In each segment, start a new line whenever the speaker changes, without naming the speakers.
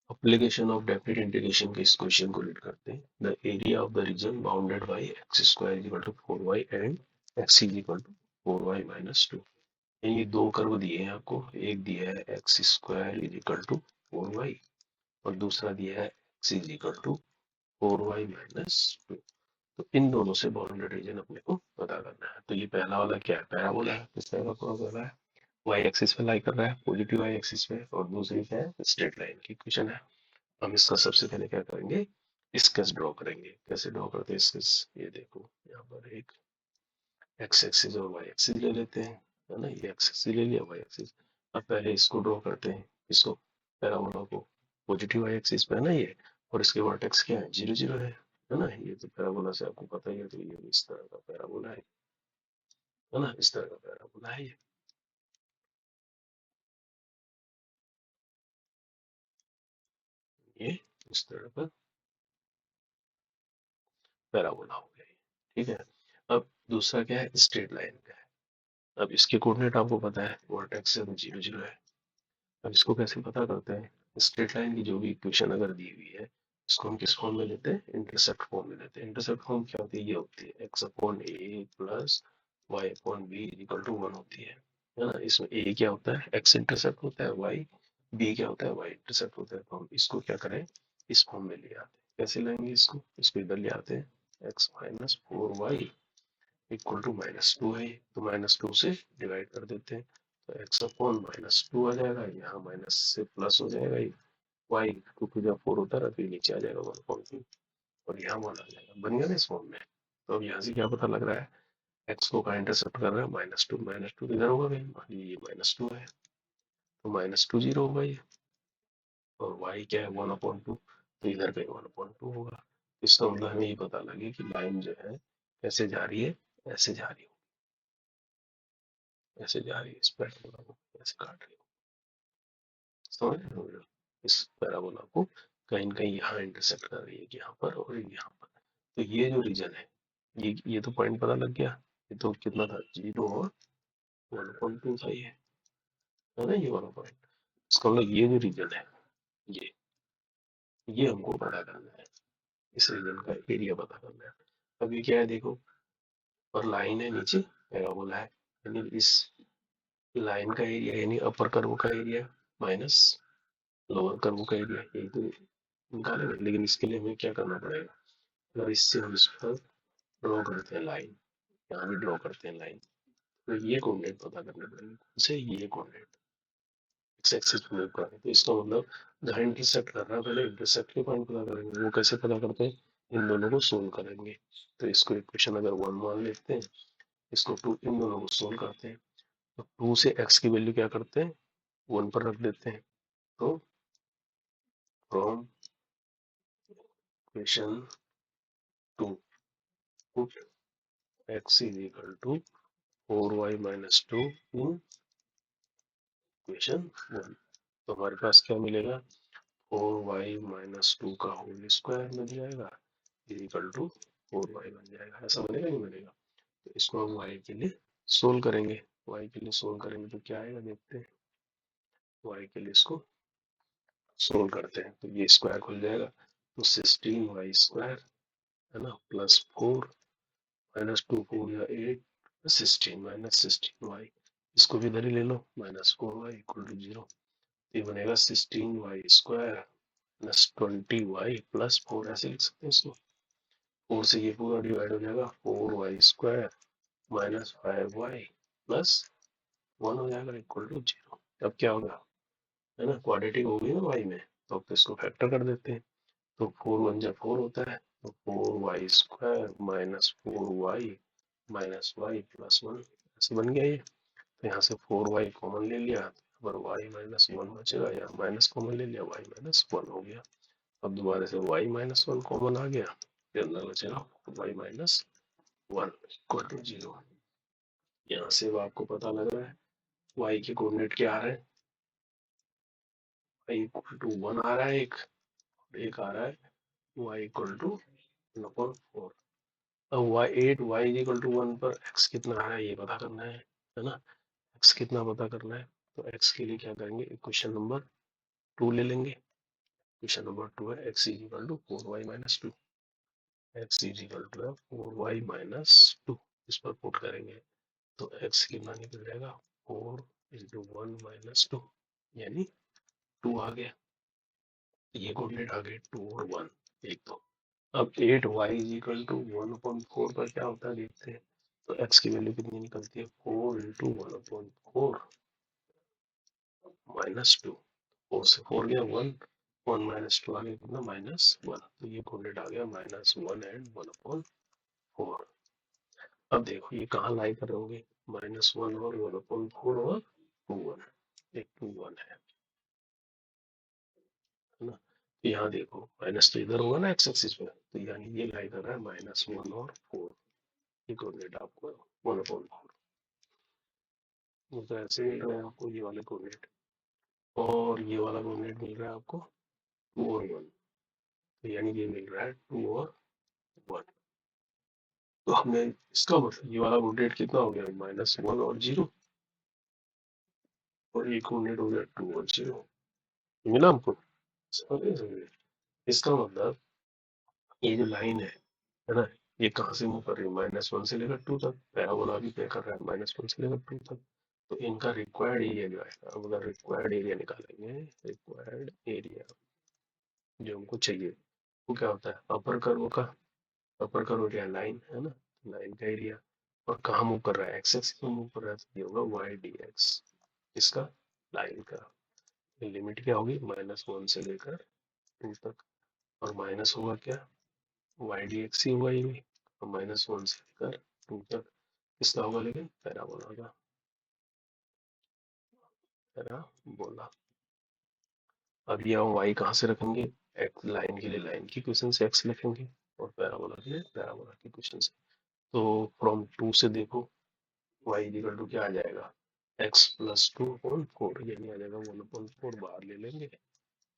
Application of definite integration के इस question को रीड करते हैं। The area of the region bounded by x square is equal to 4y and x is equal to 4y minus 2। ये दो curve दिए हैं आपको, एक दिया है x square is equal to 4y और दूसरा दिया है x is equal to 4y minus 2। तो इन दोनों से बाउंडेड रीजन अपने को पता करना है। तो ये पहला वाला क्या है, पैराबोला है। किस तरह का पैराबोला है, वाई एक्सिस पे लाई कर रहा है, पॉजिटिव वाई एक्सिस पे, और दूसरी क्या है, स्ट्रेट लाइन की इक्वेशन है। हम इसका सबसे पहले क्या करेंगे, स्केच ड्रॉ करेंगे। कैसे ड्रॉ करते हैं स्केच, ये देखो यहाँ पर एक एक्स एक्सिस और वाई एक्सिस ले लेते हैं, है ना। ये एक्स एक्सिस ले लिया, वाई एक्सिस। अब पहले इसको ड्रॉ करते हैं, इसको पैराबोला को। पॉजिटिव वाई एक्सिस पे है ना ये, और इसके वर्टेक्स क्या है, 0 0 है ना। ये तो पैराबोला से आपको पता ही है। तो ये इस तरह का पैराबोला है ना, इस तरह का पैराबोला है ये इस तरह का पैराबोला हो गया ये, ठीक है। अब दूसरा क्या है, स्ट्रेट लाइन का है। अब इसके कोऑर्डिनेट आपको पता है, वर्टेक्स से 0 0 है। अब इसको कैसे पता करते हैं, स्ट्रेट लाइन की जो भी इक्वेशन अगर दी हुई है, इसको हम किस फॉर्म में लेते हैं, इंटरसेप्ट फॉर्म में लेते हैं। इंटरसेप्ट फॉर्म क्या होती है, ये होती है x upon a plus y upon b equal to 1 होती है ना। इसमें ए क्या होता है, एक्स इंटरसेप्ट होता है, वाई बी क्या होता है, वाई इंटरसेप्ट होता है। तो हम इसको क्या करें, इस फॉर्म में ले आते हैं। कैसे लाएंगे इसको इधर ले आते हैं, x minus 4y equal to minus 2 है, तो माइनस 2 से डिवाइड कर देते हैं। तो एक्स अपॉन माइनस 2 आ जाएगा, यहाँ माइनस से प्लस हो जाएगा ये वाई, क्योंकि जब 4 होता है तो ये नीचे आ जाएगा 1.2 और यहाँ 1 आ जाएगा, बन गया ना इस फॉर्म में। तो अब यहाँ से क्या पता लग रहा है, एक्स को कहाँ इंटरसेप्ट कर रहा है, माइनस टू इधर होगा भाई, ये माइनस 2 है, तो माइनस 2 0 होगा ये। और वाई क्या है, 1/2, तो इधर पे 1/2 होगा। इसका मतलब हमें ये पता लगे कि लाइन जो है कैसे जा रही है, ऐसे जा रही है, ऐसे जा रही है, इस पैराबोला को ऐसे काट रही है, समझ रहे हो। इस पैराबोला को कहीं न कहीं यहाँ इंटरसेक्ट कर रही है, यहाँ पर और यहाँ पर। तो ये जो रीजन है, ये तो पॉइंट पता लग गया। ये तो कितना था, 0 और 1.2 था ये, है ना, ये वाला पॉइंट। इसका मतलब ये जो रीजन है, ये ये हमको पता करना है, इस रीजन का एरिया पता करना है। अभी क्या है देखो, और लाइन है नीचे, पैराबोला है, यानी इस लाइन का एरिया यानी अपर कर्व का एरिया माइनस लोअर कर्व का एरिया, यही तो निकालेंगे। लेकिन इसके लिए हमें क्या करना पड़ेगा, अगर इससे हम इस पर ड्रॉ करते हैं लाइन, यहाँ भी ड्रॉ करते हैं लाइन, तो ये कोऑर्डिनेट पता करने पड़ेंगे। कौन से, ये कोऑर्डिनेट एक्स एक्सिस पे मूव कर रहे हैं, तो इसका मतलब जहाँ इंटरसेक्ट कर रहा है, पहले इंटरसेक्ट के पॉइंट पता करेंगे। वो कैसे पता करते हैं, इन दोनों को सोल्व करेंगे। तो इसको इक्वेशन अगर 1 मान लेते हैं, इसको 2, इन दोनों को सोल्व करते हैं। तो 2 से x की वैल्यू क्या करते हैं, 1 पर रख देते हैं। तो from equation 2 put x is equal to 4y minus 2 in equation 1। तो हमारे पास क्या मिलेगा, 4y माइनस 2 का होल स्क्वायर मिल जाएगा इज इक्वल टू 4y बन जाएगा। ऐसा बनेगा नहीं बनेगा। तो इसको हम y के लिए सोल्व करेंगे, y के लिए सोल्व करेंगे तो क्या आएगा देखते हैं। y के लिए इसको सोल्व करते हैं, तो ये स्क्वायर खुल जाएगा, तो 16y स्क्वायर, है ना, प्लस 4 माइनस 2 4 या 8, 16 माइनस 16y, इसको भी इधर ही ले लो, माइनस 4y इक्वल टू 0। ये बनेगा 16y square plus 20y plus 4, ऐसे लिख सकते हैं इसको। 4 से ये पूरा डिवाइड हो जाएगा, 4y square minus 5y plus 1 हो जाएगा इक्वल टू 0। अब क्या होगा, है ना, क्वाड्रेटिक हो गई ना y में, तो अब इसको फैक्टर कर देते हैं। तो 4 1 जा 4 होता है, तो 4y square minus 4y minus y plus 1, ऐसे बन गया ये। तो यहाँ से 4y कॉमन ले लिया, पर y माइनस 1 बचेगा, यहाँ माइनस कॉमन ले लिया, y माइनस 1 हो गया। अब दोबारा से y माइनस 1 कॉमन आ गया, फिर अंदर बचेगा y माइनस 1 इक्वल टू 0। यहाँ से अब आपको पता लग रहा है y के कोऑर्डिनेट क्या आ रहे हैं, y इक्वल टू 1 आ रहा है, एक आ रहा है y इक्वल टू 1/4। अब y इज इक्वल टू 1 पर x कितना आ रहा है ये पता करना है ना। x कितना पता करना है, तो x के लिए क्या करेंगे, इक्वेशन नंबर 2 ले लेंगे। क्वेश्चन नंबर 2 है x is equal to 4y minus 2, x is equal to 4y minus 2, इस पर पुट करेंगे तो x कितना निकल जाएगा 4 इंटू 1 माइनस 2 यानी 2 आ गया, ये कोऑर्डिनेट आ गए 2 और 1 एक तो। अब 8y इज इक्वल टू 1/4 का क्या होता है देखते हैं, तो x की वैल्यू कितनी निकलती है 4 इंटू 1/4 माइनस 2, 4 से 4 गया 1, 1 माइनस 2 आ गया कितना -1, तो ये कोऑर्डिनेट आ गया -1 एंड 1/4। अब देखो ये कहाँ लाई कर रहे होंगे, -1 और 1/4 और 2 1, एक 2 1 है ना। तो यहाँ देखो माइनस तो इधर होगा ना एक्स एक्सिस पे, तो यानी ये लाई कर रहा है -1 और 4, ये कोऑर्डिनेट आपको 1/4, तो ऐसे मिल रहा है आपको ये वाले कोऑर्डिनेट, और ये वाला कोऑर्डिनेट मिल रहा है आपको 2 और 1, तो यानी ये मिल रहा है 2 और 1। तो हमने इसका मतलब ये वाला कोऑर्डिनेट कितना हो गया -1 और 0, और ये कोऑर्डिनेट हो गया 2 और 0, मिला हमको, समझे? इसका मतलब ये जो लाइन है ना, ये कहाँ से मूव कर रही है -1 से लेकर 2 तक, पैराबोला भी तय कर रहा है -1 से लेकर 2 तक, तो इनका रिक्वायर्ड एरिया जो है, अब अगर रिक्वायर्ड एरिया निकालेंगे, रिक्वायर्ड एरिया जो हमको चाहिए वो क्या होता है अपर कर्व क्या लाइन है ना, लाइन का एरिया, और कहाँ मूव कर रहा है एक्स एक्सिस में मूव कर रहा है, तो ये होगा वाई डी एक्स, इसका लाइन का लिमिट क्या होगी -1 से लेकर 2 तक, और माइनस होगा क्या वाई डी एक्स ही होगा ये भी, और -1 से लेकर 2 तक किसका होगा, लेकिन पैराबोला का, पैराबोला। अब ये हम y कहाँ से रखेंगे, एक्स लाइन के लिए लाइन की क्वेश्चन से x लिखेंगे, और पैराबोला के लिए पैराबोला की क्वेश्चन से, तो फ्रॉम 2 से देखो y इक्वल टू क्या आ जाएगा x प्लस 2/4, यानी आ जाएगा 1/4, बाहर ले लेंगे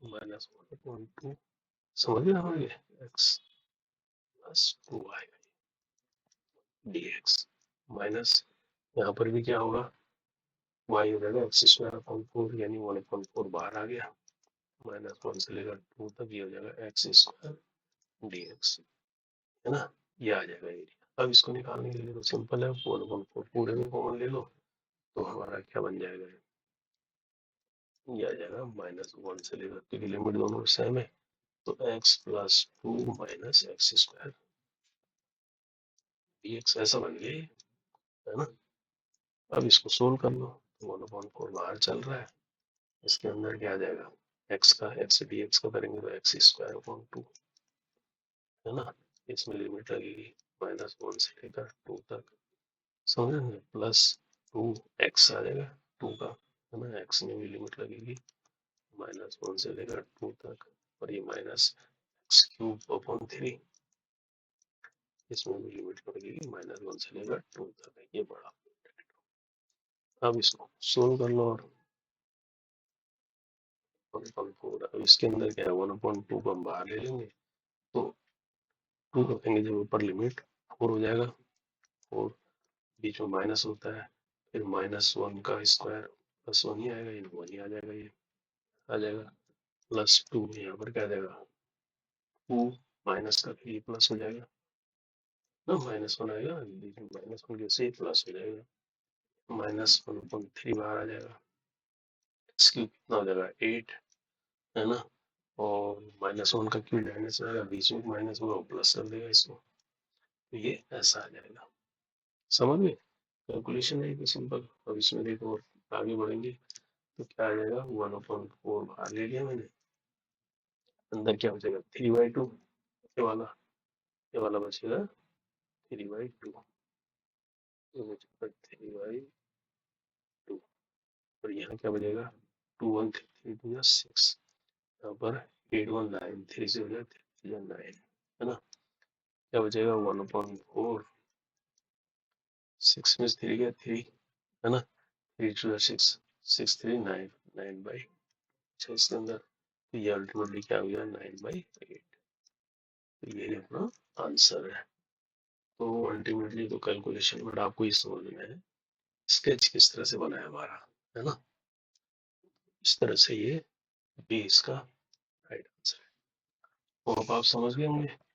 -1/2, समझ रहे होंगे, x प्लस 2 आएगा dx, माइनस यहाँ पर भी क्या होगा y हो जाएगा x² यानी 1/4 बाहर आ गया, -1 से लेकर 2 तक ये हो जाएगा x² dx, है ना, ये आ जाएगा एरिया। अब इसको निकालने के लिए तो सिंपल है, 1/4 पूरे में कॉमन ले लो, तो हमारा क्या बन जाएगा, ये आ जाएगा -1 से लेकर, क्योंकि लिमिट दोनों सेम है, तो x plus 2 minus x² dx ऐसा बन गया ये, है ना। अब इसको सोल्व कर लो, तो 1/4 बाहर चल रहा है, इसके अंदर क्या आ जाएगा x का x dx का करेंगे तो x² 2, है ना, इसमें लिमिट लगेगी -1 से लेकर 2 तक, समझ रहे, प्लस 2x आ जाएगा 2 का, है ना, x में भी लिमिट लगेगी -1 से लेकर 2 तक, और ये -x³ इसमें भी लिमिट लगेगी -1 से लेकर 2 तक, ये बड़ा। अब इसको सोल्व कर लो, और 1/4, अब इसके अंदर क्या है 1/2 को हम बाहर ले लेंगे, तो 2 रखेंगे जब ऊपर लिमिट 4 हो जाएगा, और बीच में माइनस होता है, फिर -1 का स्क्वायर +1 ही आएगा, ये 1 ही आ जाएगा, ये आ जाएगा +2, यहाँ पर क्या आ जाएगा 2 माइनस का फिर ये प्लस हो जाएगा ना, -1 आएगा बीच में, -1 जैसे ही प्लस हो जाएगा, -1/3 बाहर आ जाएगा, x³ कितना हो जाएगा 8, है ना, और -1 का क्यूब माइनस आएगा, बीच में माइनस होगा प्लस कर देगा इसको, तो ये ऐसा आ जाएगा, समझ में, कैलकुलेशन है कि सिंपल। अब इसमें देखो और आगे बढ़ेंगे, तो क्या आ जाएगा 1/4 बाहर ले लिया मैंने, अंदर क्या बचेगा 3/2, ये वाला बचेगा 3/2, ये बचेगा 3/2, और यहाँ क्या बचेगा 2 1 3 2 या 6, यहाँ पर 8 1 9, 3 से हो जाए 3 या 9, है ना, क्या बचेगा 1/4, 6 में 3 गया 3, है ना, 3 2 या 6, 6 3 9, 9/6 इसके अंदर, तो ये अल्टीमेटली क्या हो गया 9/8, तो यही अपना आंसर है। तो अल्टीमेटली तो कैलकुलेशन बट आपको ये समझना है स्केच किस तरह से बना है हमारा, है ना, इस तरह से ये बेस का राइट आंसर है। तो अब आप समझ गए होंगे